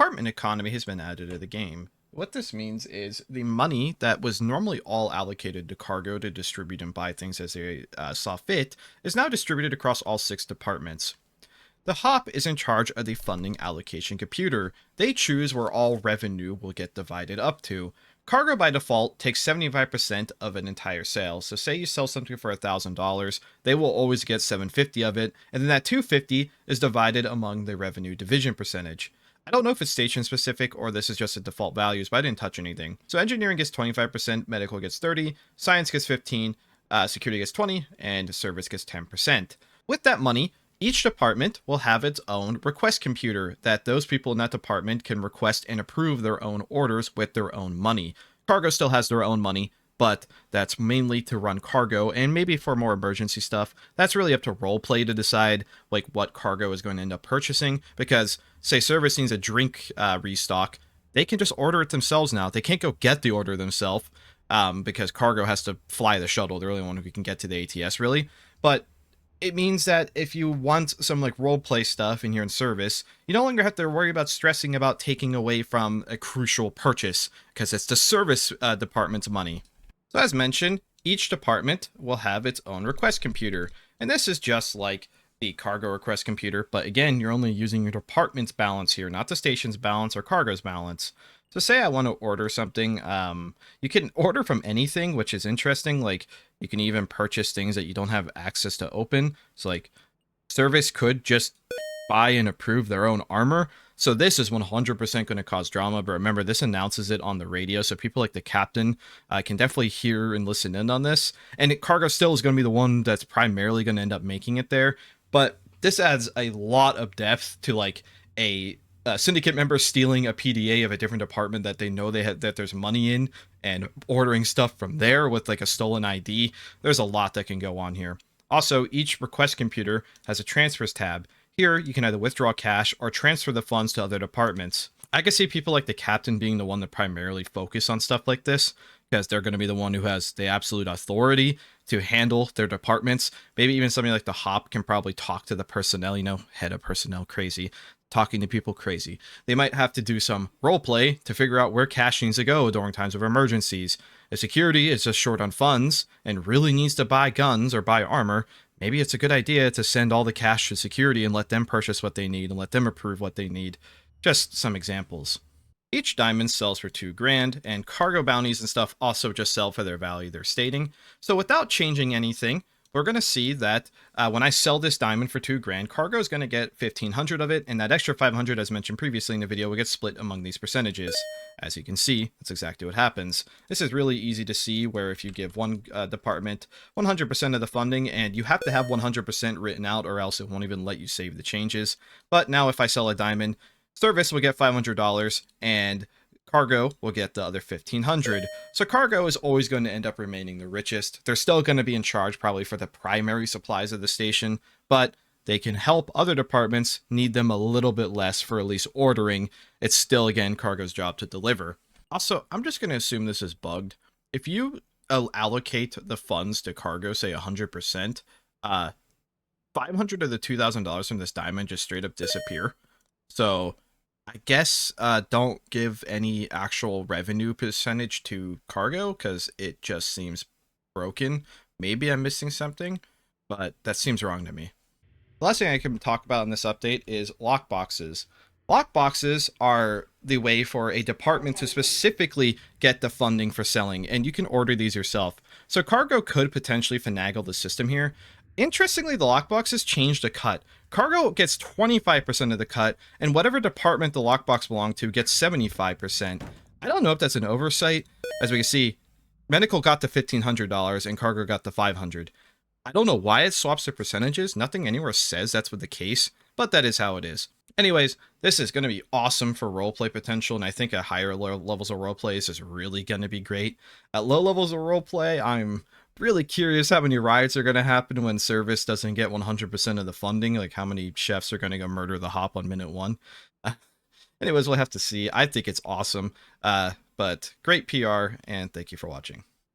department economy has been added to the game. What this means is the money that was normally all allocated to cargo to distribute and buy things as they saw fit is now distributed across all 6 departments. The HOP is in charge of the funding allocation computer. They choose where all revenue will get divided up to. Cargo by default takes 75% of an entire sale. So say you sell something for $1,000, they will always get 750 of it, and then that 250 is divided among the revenue division percentage. I don't know if it's station specific or this is just the default values, but I didn't touch anything. So engineering gets 25%, medical gets 30, science gets 15, security gets 20, and service gets 10%. With that money, each department will have its own request computer that those people in that department can request and approve their own orders with their own money. Cargo still has their own money, but that's mainly to run cargo, and maybe for more emergency stuff, that's really up to roleplay to decide like what cargo is going to end up purchasing, because say service needs a drink restock, they can just order it themselves now. They can't go get the order themselves because cargo has to fly the shuttle. They're the only one who can get to the ATS really, but it means that if you want some like roleplay stuff and you're in service, you no longer have to worry about stressing about taking away from a crucial purchase because it's the service department's money. So as mentioned, each department will have its own request computer, and this is just like the cargo request computer, but again, you're only using your department's balance here, not the station's balance or cargo's balance. So say I want to order something, you can order from anything, which is interesting. Like you can even purchase things that you don't have access to open. So like service could just buy and approve their own armor. So this is 100% going to cause drama, but remember this announces it on the radio. So people like the captain can definitely hear and listen in on this. And cargo still is going to be the one that's primarily going to end up making it there. But this adds a lot of depth to like a syndicate member stealing a PDA of a different department that they know that there's money in and ordering stuff from there with like a stolen ID. There's a lot that can go on here. Also, each request computer has a transfers tab. Here, you can either withdraw cash or transfer the funds to other departments. I can see people like the captain being the one to primarily focus on stuff like this, because they're going to be the one who has the absolute authority to handle their departments. Maybe even somebody like the HOP can probably talk to the personnel, head of personnel crazy, talking to people crazy. They might have to do some role play to figure out where cash needs to go during times of emergencies. If security is just short on funds and really needs to buy guns or buy armor, maybe it's a good idea to send all the cash to security and let them purchase what they need and let them approve what they need. Just some examples. Each diamond sells for $2,000, and cargo bounties and stuff also just sell for their value they're stating. So without changing anything, we're going to see that when I sell this diamond for $2,000, cargo is going to get 1,500 of it, and that extra 500, as mentioned previously in the video, will get split among these percentages. As you can see, that's exactly what happens. This is really easy to see, where if you give one department 100% of the funding, and you have to have 100% written out, or else it won't even let you save the changes. But now if I sell a diamond, service will get $500, and cargo will get the other 1,500. So cargo is always going to end up remaining the richest. They're still going to be in charge probably for the primary supplies of the station, but they can help other departments need them a little bit less for at least ordering. It's still, again, cargo's job to deliver. Also, I'm just going to assume this is bugged. If you allocate the funds to cargo, say 100%, 500 of the $2,000 from this diamond just straight up disappear. So I guess don't give any actual revenue percentage to cargo because it just seems broken. Maybe I'm missing something, but that seems wrong to me. The last thing I can talk about in this update is lockboxes. Lockboxes are the way for a department to specifically get the funding for selling, and you can order these yourself. So cargo could potentially finagle the system here. Interestingly, the lockboxes changed a cut. Cargo gets 25% of the cut, and whatever department the lockbox belonged to gets 75%. I don't know if that's an oversight. As we can see, medical got the $1,500 and cargo got the $500. I don't know why it swaps the percentages. Nothing anywhere says that's the case, but that is how it is. Anyways, this is going to be awesome for roleplay potential, and I think at higher levels of roleplay, this is really going to be great. At low levels of roleplay, I'm really curious how many riots are going to happen when service doesn't get 100% of the funding, like how many chefs are going to go murder the HOP on minute 1. Anyways, we'll have to see. I think it's awesome, but great PR, and thank you for watching.